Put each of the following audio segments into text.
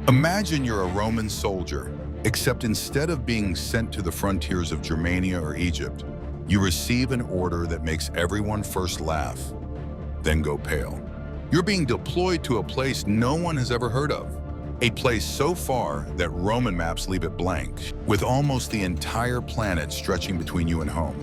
Imagine you're a Roman soldier, except instead of being sent to the frontiers of Germania or Egypt, you receive an order that makes everyone first laugh, then go pale. You're being deployed to a place no one has ever heard of, a place so far that Roman maps leave it blank, with almost the entire planet stretching between you and home.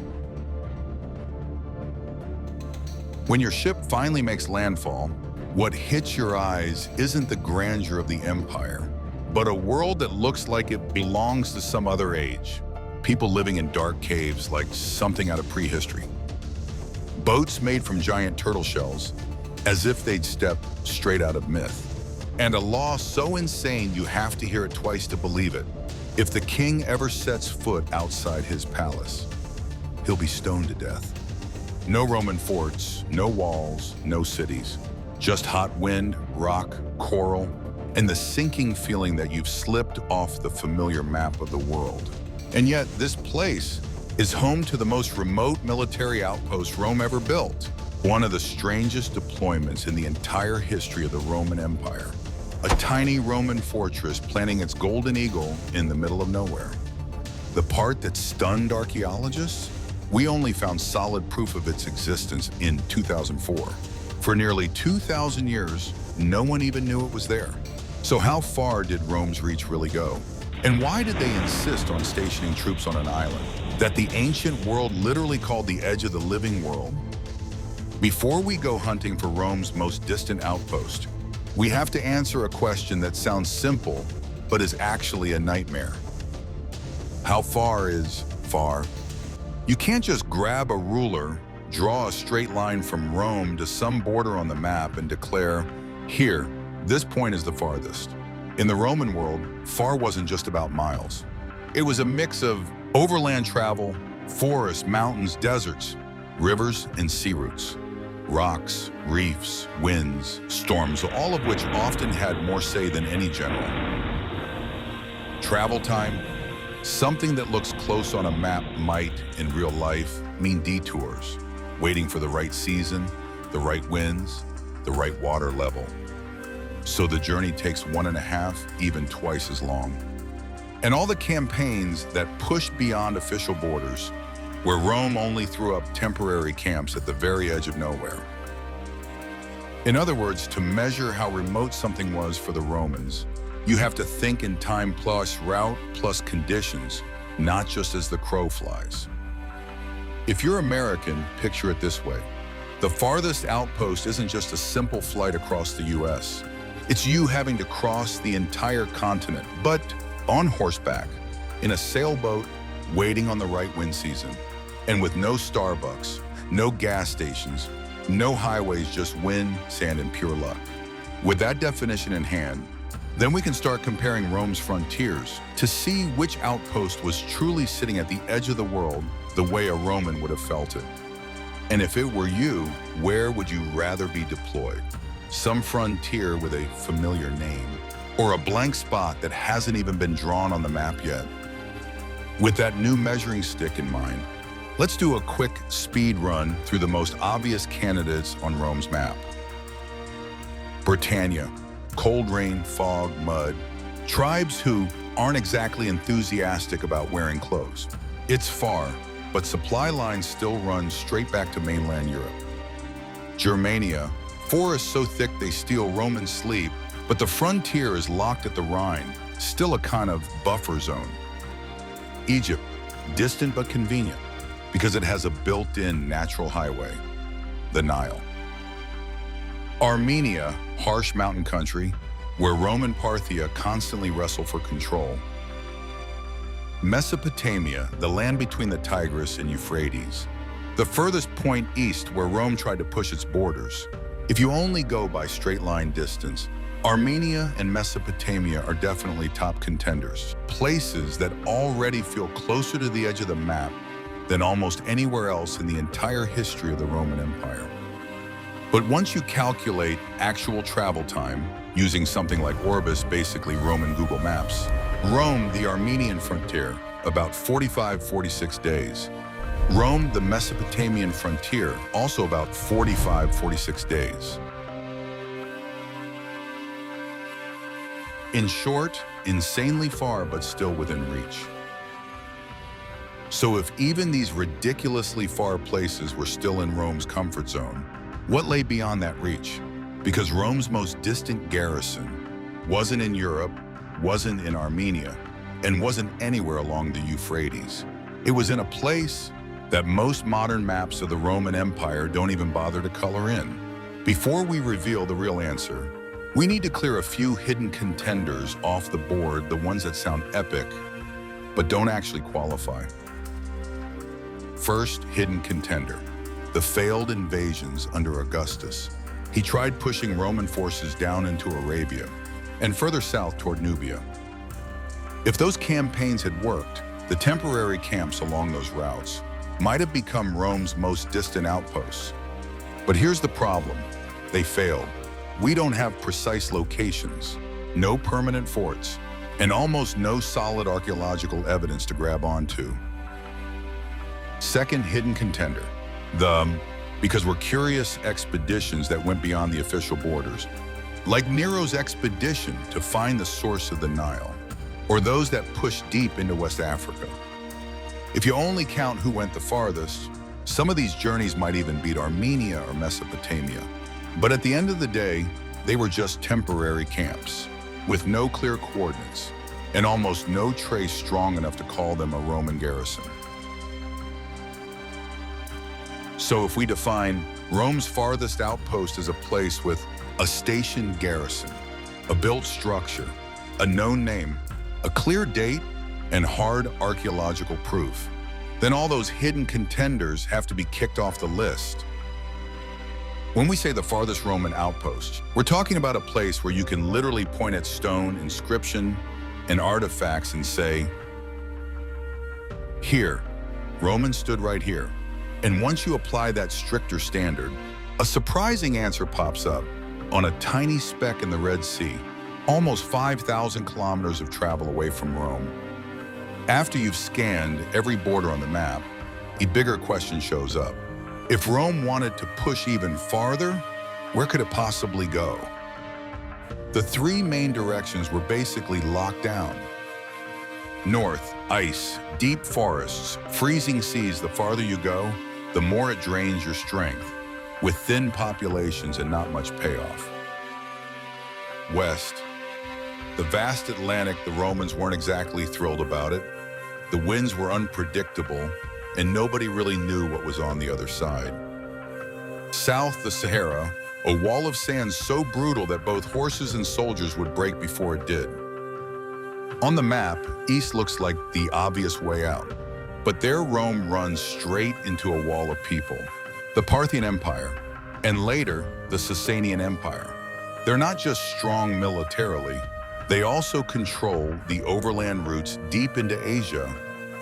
When your ship finally makes landfall, what hits your eyes isn't the grandeur of the empire, but a world that looks like it belongs to some other age. People living in dark caves like something out of prehistory. Boats made from giant turtle shells, as if they'd stepped straight out of myth. And a law so insane you have to hear it twice to believe it. If the king ever sets foot outside his palace, he'll be stoned to death. No Roman forts, no walls, no cities. Just hot wind, rock, coral, and the sinking feeling that you've slipped off the familiar map of the world. And yet, this place is home to the most remote military outpost Rome ever built. One of the strangest deployments in the entire history of the Roman Empire. A tiny Roman fortress planting its golden eagle in the middle of nowhere. The part that stunned archaeologists? We only found solid proof of its existence in 2004. For nearly 2,000 years, no one even knew it was there. So how far did Rome's reach really go? And why did they insist on stationing troops on an island that the ancient world literally called the edge of the living world? Before we go hunting for Rome's most distant outpost, we have to answer a question that sounds simple, but is actually a nightmare. How far is far? You can't just grab a ruler, draw a straight line from Rome to some border on the map and declare, here, this point is the farthest. In the Roman world, far wasn't just about miles. It was a mix of overland travel, forests, mountains, deserts, rivers, and sea routes. Rocks, reefs, winds, storms, all of which often had more say than any general. Travel time, something that looks close on a map might, in real life, mean detours, waiting for the right season, the right winds, the right water level. So the journey takes 1.5, even twice as long. And all the campaigns that pushed beyond official borders, where Rome only threw up temporary camps at the very edge of nowhere. In other words, to measure how remote something was for the Romans, you have to think in time plus route plus conditions, not just as the crow flies. If you're American, picture it this way. The farthest outpost isn't just a simple flight across the US. It's you having to cross the entire continent, but on horseback, in a sailboat, waiting on the right wind season, and with no Starbucks, no gas stations, no highways, just wind, sand, and pure luck. With that definition in hand, then we can start comparing Rome's frontiers to see which outpost was truly sitting at the edge of the world the way a Roman would have felt it. And if it were you, where would you rather be deployed? Some frontier with a familiar name, or a blank spot that hasn't even been drawn on the map yet? With that new measuring stick in mind, let's do a quick speed run through the most obvious candidates on Rome's map. Britannia, cold rain, fog, mud, tribes who aren't exactly enthusiastic about wearing clothes. It's far, but supply lines still run straight back to mainland Europe. Germania, forests so thick they steal Roman sleep, but the frontier is locked at the Rhine, still a kind of buffer zone. Egypt, distant but convenient, because it has a built-in natural highway, the Nile. Armenia, harsh mountain country, where Rome and Parthia constantly wrestle for control. Mesopotamia, the land between the Tigris and Euphrates, the furthest point east where Rome tried to push its borders. If you only go by straight-line distance, Armenia and Mesopotamia are definitely top contenders, places that already feel closer to the edge of the map than almost anywhere else in the entire history of the Roman Empire. But once you calculate actual travel time, using something like Orbis, basically Roman Google Maps, Rome, the Armenian frontier, about 45-46 days. Rome, the Mesopotamian frontier, also about 45-46 days. In short, insanely far but still within reach. So if even these ridiculously far places were still in Rome's comfort zone, what lay beyond that reach? Because Rome's most distant garrison wasn't in Europe, wasn't in Armenia, and wasn't anywhere along the Euphrates. It was in a place that most modern maps of the Roman Empire don't even bother to color in. Before we reveal the real answer, we need to clear a few hidden contenders off the board, the ones that sound epic, but don't actually qualify. First hidden contender, the failed invasions under Augustus. He tried pushing Roman forces down into Arabia and further south toward Nubia. If those campaigns had worked, the temporary camps along those routes might have become Rome's most distant outposts. But here's the problem. They failed. We don't have precise locations, no permanent forts, and almost no solid archaeological evidence to grab onto. Second hidden contender, because we're curious, expeditions that went beyond the official borders, like Nero's expedition to find the source of the Nile, or those that pushed deep into West Africa. If you only count who went the farthest, some of these journeys might even beat Armenia or Mesopotamia. But at the end of the day, they were just temporary camps, with no clear coordinates, and almost no trace strong enough to call them a Roman garrison. So if we define Rome's farthest outpost as a place with a stationed garrison, a built structure, a known name, a clear date, and hard archaeological proof, then all those hidden contenders have to be kicked off the list. When we say the farthest Roman outpost, we're talking about a place where you can literally point at stone, inscription, and artifacts and say, here, Romans stood right here. And once you apply that stricter standard, a surprising answer pops up on a tiny speck in the Red Sea, almost 5,000 kilometers of travel away from Rome. After you've scanned every border on the map, a bigger question shows up. If Rome wanted to push even farther, where could it possibly go? The three main directions were basically locked down. North, ice, deep forests, freezing seas. The farther you go, the more it drains your strength, with thin populations and not much payoff. West, the vast Atlantic. The Romans weren't exactly thrilled about it. The winds were unpredictable, and nobody really knew what was on the other side. South, the Sahara, a wall of sand so brutal that both horses and soldiers would break before it did. On the map, east looks like the obvious way out, but there Rome runs straight into a wall of people. The Parthian Empire, and later, the Sasanian Empire. They're not just strong militarily, they also control the overland routes deep into Asia,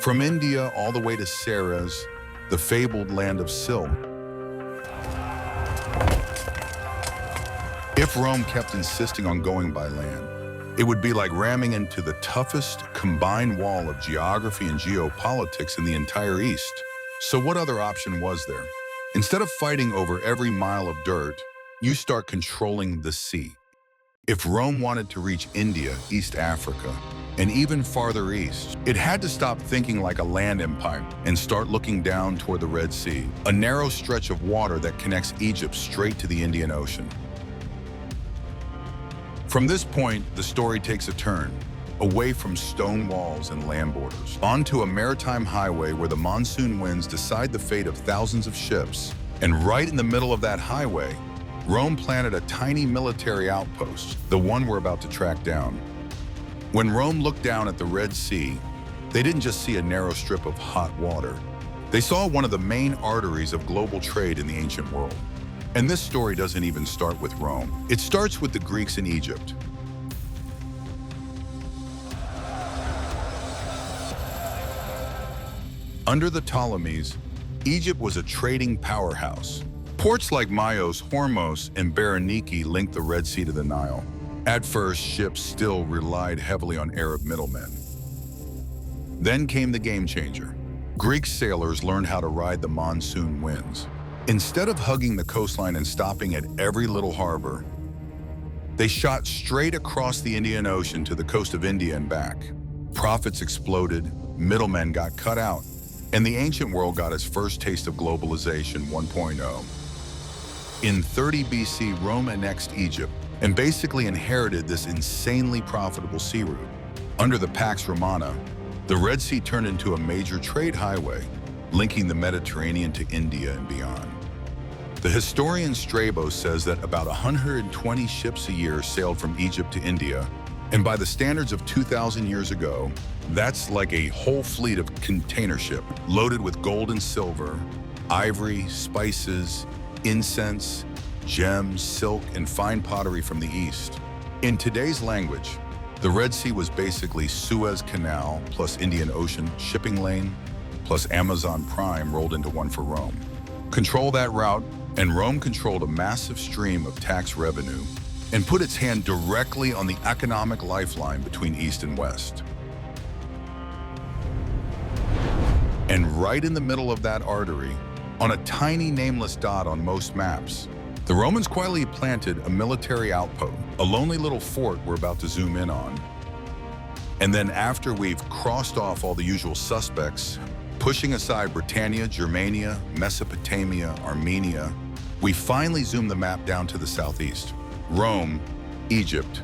from India all the way to Ceres, the fabled land of silk. If Rome kept insisting on going by land, it would be like ramming into the toughest combined wall of geography and geopolitics in the entire East. So what other option was there? Instead of fighting over every mile of dirt, you start controlling the sea. If Rome wanted to reach India, East Africa, and even farther east, it had to stop thinking like a land empire and start looking down toward the Red Sea, a narrow stretch of water that connects Egypt straight to the Indian Ocean. From this point, the story takes a turn, away from stone walls and land borders, onto a maritime highway where the monsoon winds decide the fate of thousands of ships. And right in the middle of that highway, Rome planted a tiny military outpost, the one we're about to track down. When Rome looked down at the Red Sea, they didn't just see a narrow strip of hot water. They saw one of the main arteries of global trade in the ancient world. And this story doesn't even start with Rome. It starts with the Greeks in Egypt. Under the Ptolemies, Egypt was a trading powerhouse. Ports like Myos, Hormos, and Berenike linked the Red Sea to the Nile. At first, ships still relied heavily on Arab middlemen. Then came the game changer. Greek sailors learned how to ride the monsoon winds. Instead of hugging the coastline and stopping at every little harbor, They shot straight across the Indian Ocean to the coast of India and back. Profits exploded, middlemen got cut out, and the ancient world got its first taste of globalization 1.0. In 30 BC, Rome annexed Egypt and basically inherited this insanely profitable sea route. Under the Pax Romana, the Red Sea turned into a major trade highway, linking the Mediterranean to India and beyond. The historian Strabo says that about 120 ships a year sailed from Egypt to India, and by the standards of 2,000 years ago, that's like a whole fleet of container ship loaded with gold and silver, ivory, spices, incense, gems, silk, and fine pottery from the East. In today's language, the Red Sea was basically Suez Canal plus Indian Ocean shipping lane plus Amazon Prime rolled into one for Rome. Control that route, and Rome controlled a massive stream of tax revenue and put its hand directly on the economic lifeline between East and West. And right in the middle of that artery, on a tiny nameless dot on most maps, the Romans quietly planted a military outpost, a lonely little fort we're about to zoom in on. And then after we've crossed off all the usual suspects, pushing aside Britannia, Germania, Mesopotamia, Armenia, we finally zoom the map down to the southeast. Rome, Egypt,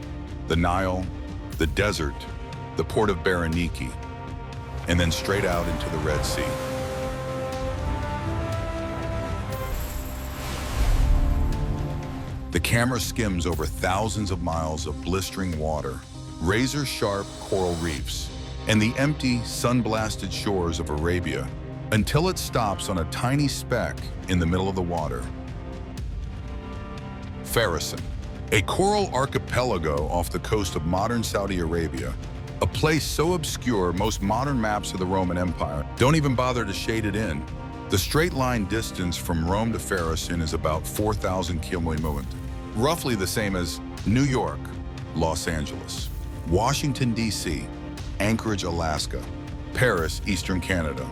the Nile, the desert, the port of Berenike, and then straight out into the Red Sea. The camera skims over thousands of miles of blistering water, razor-sharp coral reefs, and the empty, sun-blasted shores of Arabia until it stops on a tiny speck in the middle of the water. Farasan, a coral archipelago off the coast of modern Saudi Arabia, a place so obscure most modern maps of the Roman Empire don't even bother to shade it in. The straight-line distance from Rome to Farasan is about 4,000 kilometers, roughly the same as New York, Los Angeles, Washington, D.C., Anchorage, Alaska, Paris, Eastern Canada.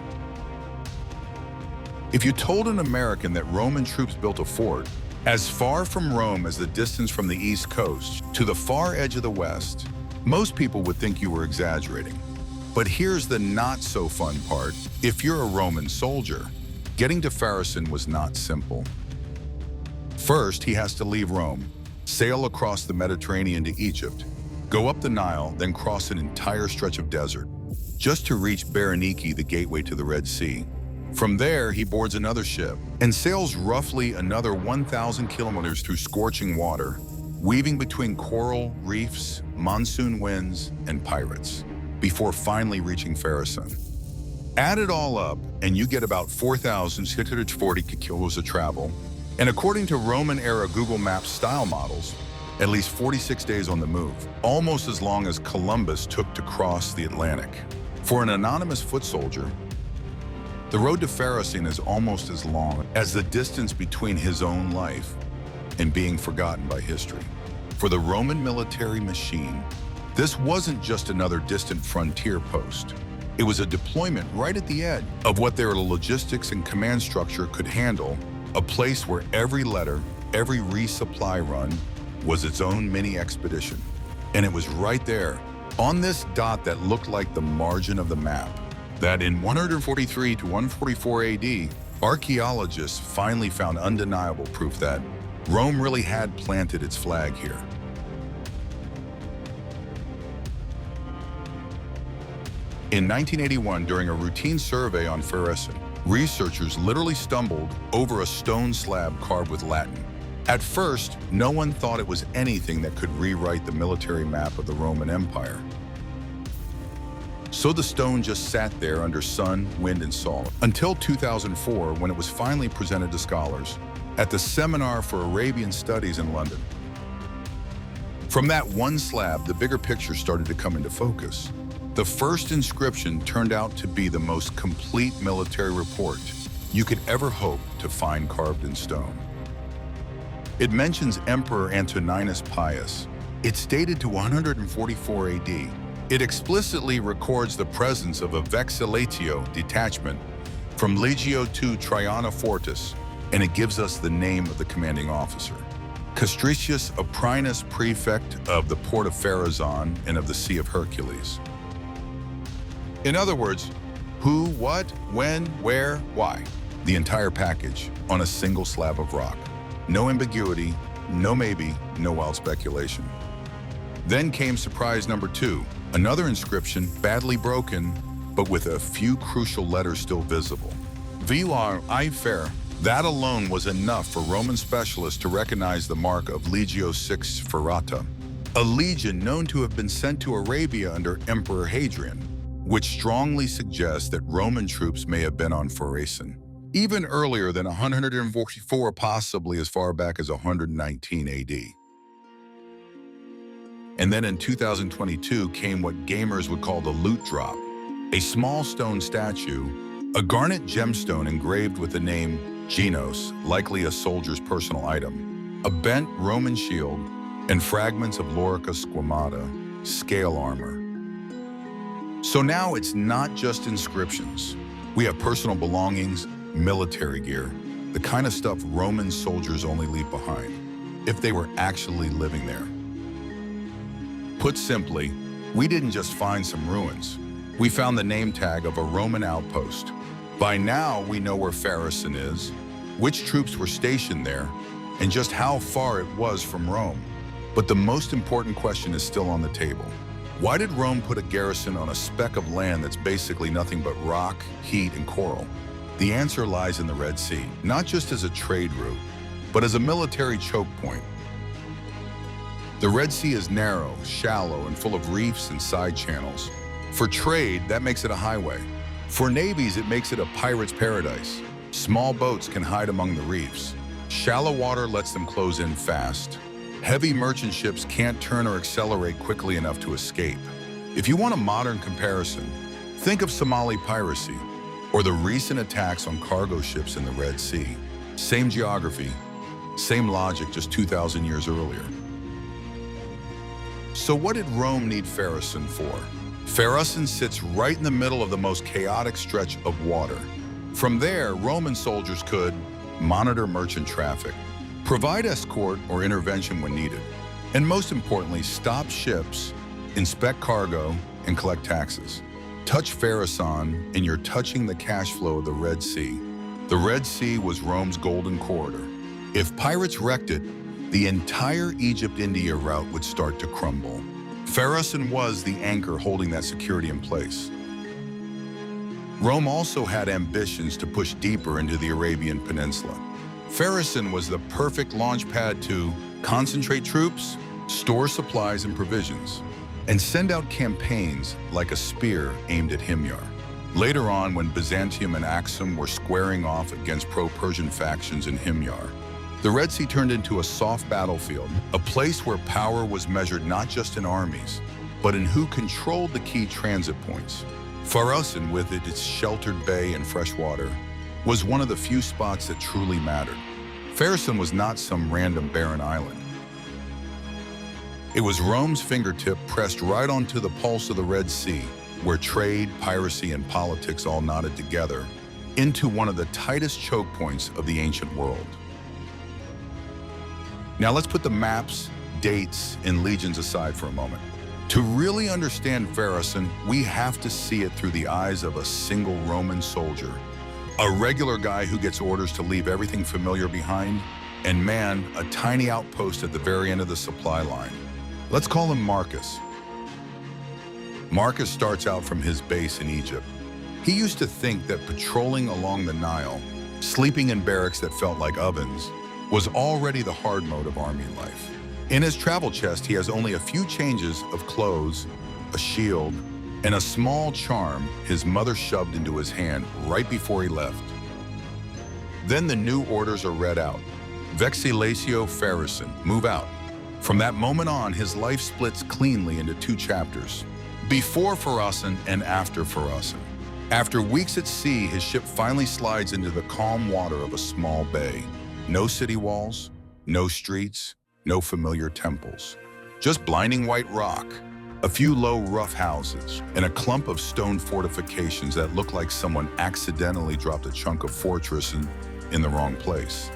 If you told an American that Roman troops built a fort as far from Rome as the distance from the East Coast to the far edge of the West, most people would think you were exaggerating. But here's the not-so-fun part. If you're a Roman soldier, getting to Farasan was not simple. First, he has to leave Rome, sail across the Mediterranean to Egypt, go up the Nile, then cross an entire stretch of desert, just to reach Berenike, the gateway to the Red Sea. From there, he boards another ship and sails roughly another 1,000 kilometers through scorching water, weaving between coral reefs, monsoon winds, and pirates, before finally reaching Farasan. Add it all up, and you get about 4,640 kilos of travel, and according to Roman-era Google Maps style models, at least 46 days on the move, almost as long as Columbus took to cross the Atlantic. For an anonymous foot soldier, the road to Farasan is almost as long as the distance between his own life and being forgotten by history. For the Roman military machine, this wasn't just another distant frontier post. It was a deployment right at the edge of what their logistics and command structure could handle, a place where every letter, every resupply run was its own mini expedition. And it was right there, on this dot that looked like the margin of the map, that in 143 to 144 AD, archaeologists finally found undeniable proof that Rome really had planted its flag here. In 1981, during a routine survey on Farasan, researchers literally stumbled over a stone slab carved with Latin. At first, no one thought it was anything that could rewrite the military map of the Roman Empire. So the stone just sat there under sun, wind, and salt, until 2004, when it was finally presented to scholars at the Seminar for Arabian Studies in London. From that one slab, the bigger picture started to come into focus. The first inscription turned out to be the most complete military report you could ever hope to find carved in stone. It mentions Emperor Antoninus Pius. It's dated to 144 AD. It explicitly records the presence of a vexillatio detachment from Legio II Traiana Fortis, and it gives us the name of the commanding officer. Castricius Oprinus, prefect of the port of Farasan and of the Sea of Hercules. In other words, who, what, when, where, why. The entire package on a single slab of rock. No ambiguity, no maybe, no wild speculation. Then came surprise number 2, another inscription badly broken, but with a few crucial letters still visible. Vilar Ifer. That alone was enough for Roman specialists to recognize the mark of Legio VI Ferrata, a legion known to have been sent to Arabia under Emperor Hadrian, which strongly suggests that Roman troops may have been on Farasan, even earlier than 144, possibly as far back as 119 AD. And then in 2022 came what gamers would call the loot drop, a small stone statue, a garnet gemstone engraved with the name Genos, likely a soldier's personal item, a bent Roman shield, and fragments of Lorica squamata, scale armor. So now it's not just inscriptions. We have personal belongings, military gear, the kind of stuff Roman soldiers only leave behind, if they were actually living there. Put simply, we didn't just find some ruins. We found the name tag of a Roman outpost. By now, we know where Farasan is, which troops were stationed there, and just how far it was from Rome. But the most important question is still on the table. Why did Rome put a garrison on a speck of land that's basically nothing but rock, heat, and coral? The answer lies in the Red Sea, not just as a trade route, but as a military choke point. The Red Sea is narrow, shallow, and full of reefs and side channels. For trade, that makes it a highway. For navies, it makes it a pirate's paradise. Small boats can hide among the reefs. Shallow water lets them close in fast. Heavy merchant ships can't turn or accelerate quickly enough to escape. If you want a modern comparison, think of Somali piracy or the recent attacks on cargo ships in the Red Sea. Same geography, same logic just 2,000 years earlier. So what did Rome need Farasan for? Farasan sits right in the middle of the most chaotic stretch of water. From there, Roman soldiers could monitor merchant traffic, provide escort or intervention when needed, and most importantly, stop ships, inspect cargo, and collect taxes. Touch Farasan, and you're touching the cash flow of the Red Sea. The Red Sea was Rome's golden corridor. If pirates wrecked it, the entire Egypt-India route would start to crumble. Farasan was the anchor holding that security in place. Rome also had ambitions to push deeper into the Arabian Peninsula. Farasan was the perfect launch pad to concentrate troops, store supplies and provisions, and send out campaigns like a spear aimed at Himyar. Later on, when Byzantium and Axum were squaring off against pro-Persian factions in Himyar, the Red Sea turned into a soft battlefield, a place where power was measured not just in armies, but in who controlled the key transit points. Farasan, with its sheltered bay and fresh water, was one of the few spots that truly mattered. Farasan was not some random barren island. It was Rome's fingertip pressed right onto the pulse of the Red Sea, where trade, piracy, and politics all knotted together into one of the tightest choke points of the ancient world. Now let's put the maps, dates, and legions aside for a moment. To really understand Farasan, we have to see it through the eyes of a single Roman soldier, a regular guy who gets orders to leave everything familiar behind, and man, a tiny outpost at the very end of the supply line. Let's call him Marcus. Marcus starts out from his base in Egypt. He used to think that patrolling along the Nile, sleeping in barracks that felt like ovens, was already the hard mode of army life. In his travel chest, he has only a few changes of clothes, a shield, and a small charm his mother shoved into his hand right before he left. Then the new orders are read out. Vexilatio Farasan, move out. From that moment on, his life splits cleanly into 2 chapters. Before Farasan and after Farasan. After weeks at sea, his ship finally slides into the calm water of a small bay. No city walls, no streets, no familiar temples. Just blinding white rock, a few low, rough houses, and a clump of stone fortifications that look like someone accidentally dropped a chunk of fortress in the wrong place.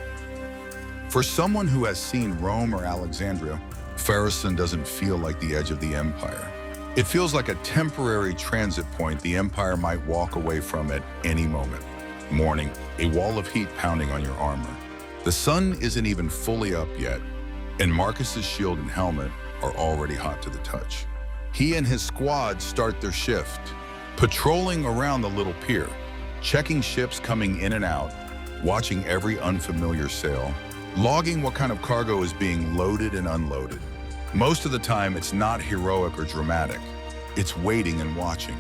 For someone who has seen Rome or Alexandria, Farasan doesn't feel like the edge of the empire. It feels like a temporary transit point the empire might walk away from at any moment. Morning, a wall of heat pounding on your armor. The sun isn't even fully up yet, and Marcus's shield and helmet are already hot to the touch. He and his squad start their shift, patrolling around the little pier, checking ships coming in and out, watching every unfamiliar sail, logging what kind of cargo is being loaded and unloaded. Most of the time, it's not heroic or dramatic. It's waiting and watching.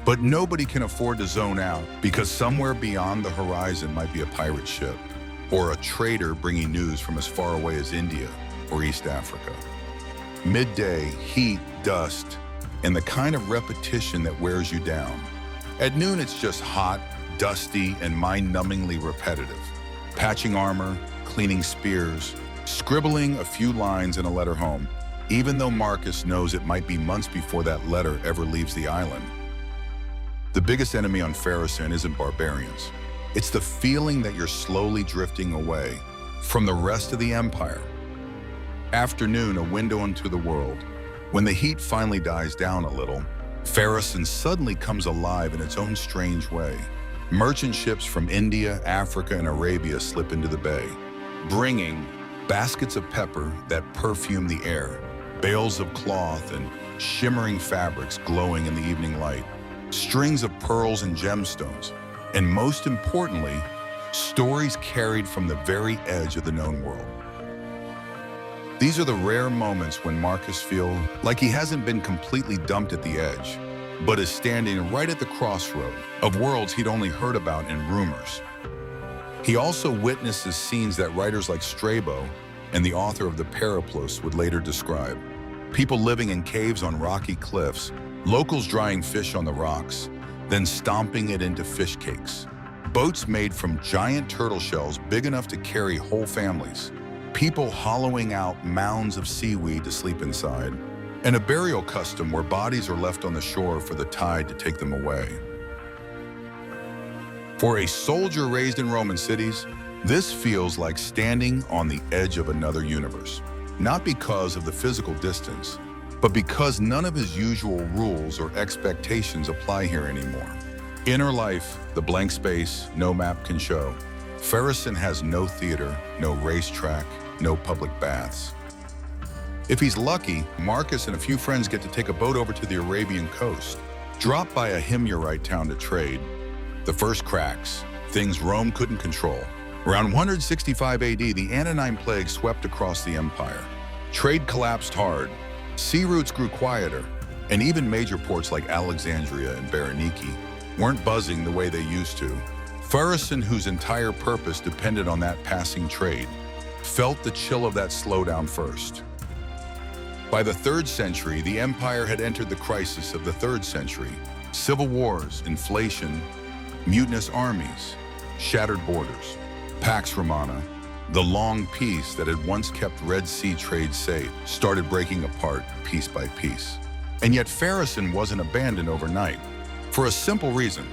But nobody can afford to zone out because somewhere beyond the horizon might be a pirate ship or a trader bringing news from as far away as India or East Africa. Midday, heat, dust, and the kind of repetition that wears you down. At noon, it's just hot, dusty, and mind-numbingly repetitive. Patching armor, cleaning spears, scribbling a few lines in a letter home, even though Marcus knows it might be months before that letter ever leaves the island. The biggest enemy on Farasan isn't barbarians. It's the feeling that you're slowly drifting away from the rest of the empire. Afternoon, a window into the world. When the heat finally dies down a little, Farasan suddenly comes alive in its own strange way. Merchant ships from India, Africa, and Arabia slip into the bay, bringing baskets of pepper that perfume the air, bales of cloth and shimmering fabrics glowing in the evening light, strings of pearls and gemstones, and most importantly, stories carried from the very edge of the known world. These are the rare moments when Marcus feels like he hasn't been completely dumped at the edge, but is standing right at the crossroad of worlds he'd only heard about in rumors. He also witnesses scenes that writers like Strabo and the author of the Periplus would later describe. People living in caves on rocky cliffs, locals drying fish on the rocks, then stomping it into fish cakes. Boats made from giant turtle shells big enough to carry whole families. People hollowing out mounds of seaweed to sleep inside, and a burial custom where bodies are left on the shore for the tide to take them away. For a soldier raised in Roman cities, this feels like standing on the edge of another universe, not because of the physical distance, but because none of his usual rules or expectations apply here anymore. Inner life, the blank space no map can show. Farasan has no theater, no racetrack, no public baths. If he's lucky, Marcus and a few friends get to take a boat over to the Arabian coast, drop by a Himyarite town to trade. The first cracks, things Rome couldn't control. Around 165 AD, the Antonine Plague swept across the empire. Trade collapsed hard, sea routes grew quieter, and even major ports like Alexandria and Berenike weren't buzzing the way they used to. Farasan, whose entire purpose depended on that passing trade, felt the chill of that slowdown first. By the 3rd century, the empire had entered the crisis of the 3rd century. Civil wars, inflation, mutinous armies, shattered borders. Pax Romana, the long peace that had once kept Red Sea trade safe, started breaking apart piece by piece. And yet Farasan wasn't abandoned overnight, for a simple reason.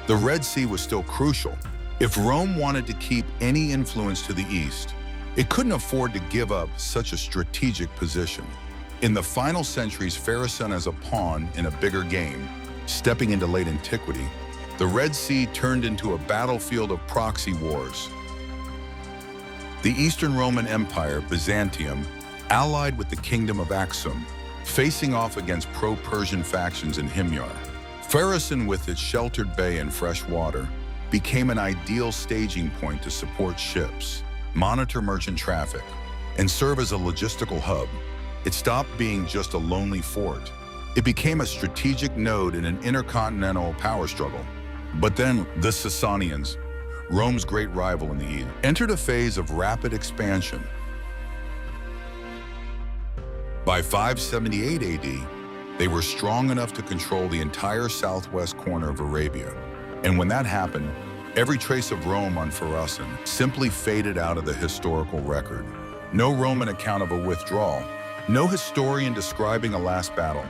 The Red Sea was still crucial. If Rome wanted to keep any influence to the east, it couldn't afford to give up such a strategic position. In the final centuries, Farasan as a pawn in a bigger game, stepping into late antiquity, the Red Sea turned into a battlefield of proxy wars. The Eastern Roman Empire, Byzantium, allied with the Kingdom of Axum, facing off against pro-Persian factions in Himyar. Farasan, with its sheltered bay and fresh water, became an ideal staging point to support ships, monitor merchant traffic, and serve as a logistical hub. It stopped being just a lonely fort. It became a strategic node in an intercontinental power struggle. But then the Sasanians, Rome's great rival in the east, entered a phase of rapid expansion. By 578 AD, they were strong enough to control the entire southwest corner of Arabia. And when that happened, every trace of Rome on Farasan simply faded out of the historical record. No Roman account of a withdrawal, no historian describing a last battle,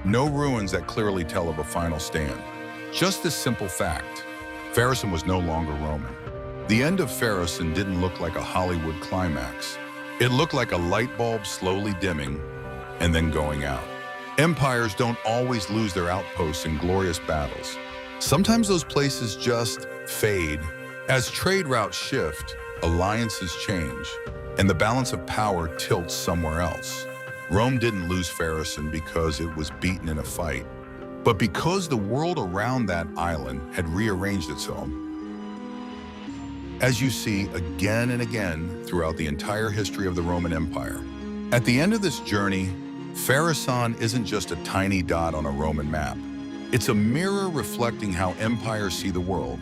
no ruins that clearly tell of a final stand. Just this simple fact: Farasan was no longer Roman. The end of Farasan didn't look like a Hollywood climax. It looked like a light bulb slowly dimming and then going out. Empires don't always lose their outposts in glorious battles. Sometimes those places just fade. As trade routes shift, alliances change, and the balance of power tilts somewhere else. Rome didn't lose Farasan because it was beaten in a fight, but because the world around that island had rearranged itself. As you see again and again throughout the entire history of the Roman Empire. At the end of this journey, Farasan isn't just a tiny dot on a Roman map. It's a mirror reflecting how empires see the world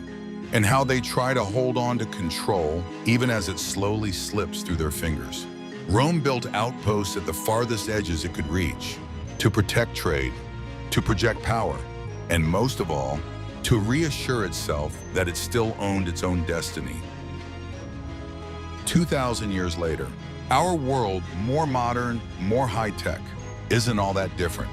and how they try to hold on to control even as it slowly slips through their fingers. Rome built outposts at the farthest edges it could reach to protect trade, to project power, and most of all, to reassure itself that it still owned its own destiny. 2,000 years later, our world, more modern, more high-tech, isn't all that different.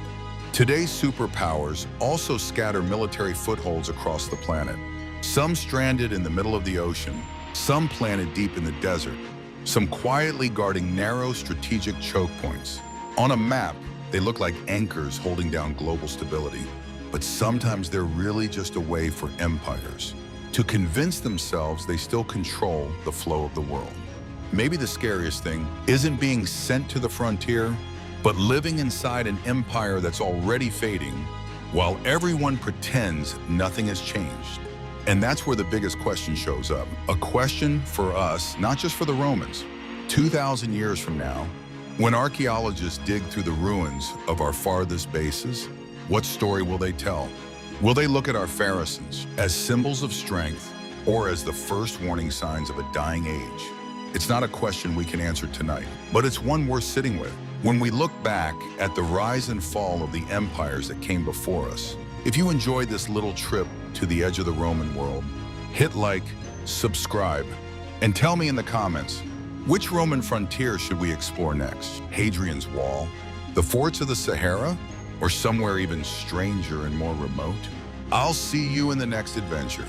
Today's superpowers also scatter military footholds across the planet. Some stranded in the middle of the ocean, some planted deep in the desert, some quietly guarding narrow strategic choke points. On a map, they look like anchors holding down global stability. But sometimes they're really just a way for empires to convince themselves they still control the flow of the world. Maybe the scariest thing isn't being sent to the frontier, but living inside an empire that's already fading while everyone pretends nothing has changed. And that's where the biggest question shows up. A question for us, not just for the Romans. 2,000 years from now, when archaeologists dig through the ruins of our farthest bases, what story will they tell? Will they look at our Farasans as symbols of strength or as the first warning signs of a dying age? It's not a question we can answer tonight, but it's one worth sitting with. When we look back at the rise and fall of the empires that came before us, if you enjoyed this little trip to the edge of the Roman world, hit like, subscribe, and tell me in the comments, which Roman frontier should we explore next? Hadrian's Wall, the forts of the Sahara, or somewhere even stranger and more remote? I'll see you in the next adventure.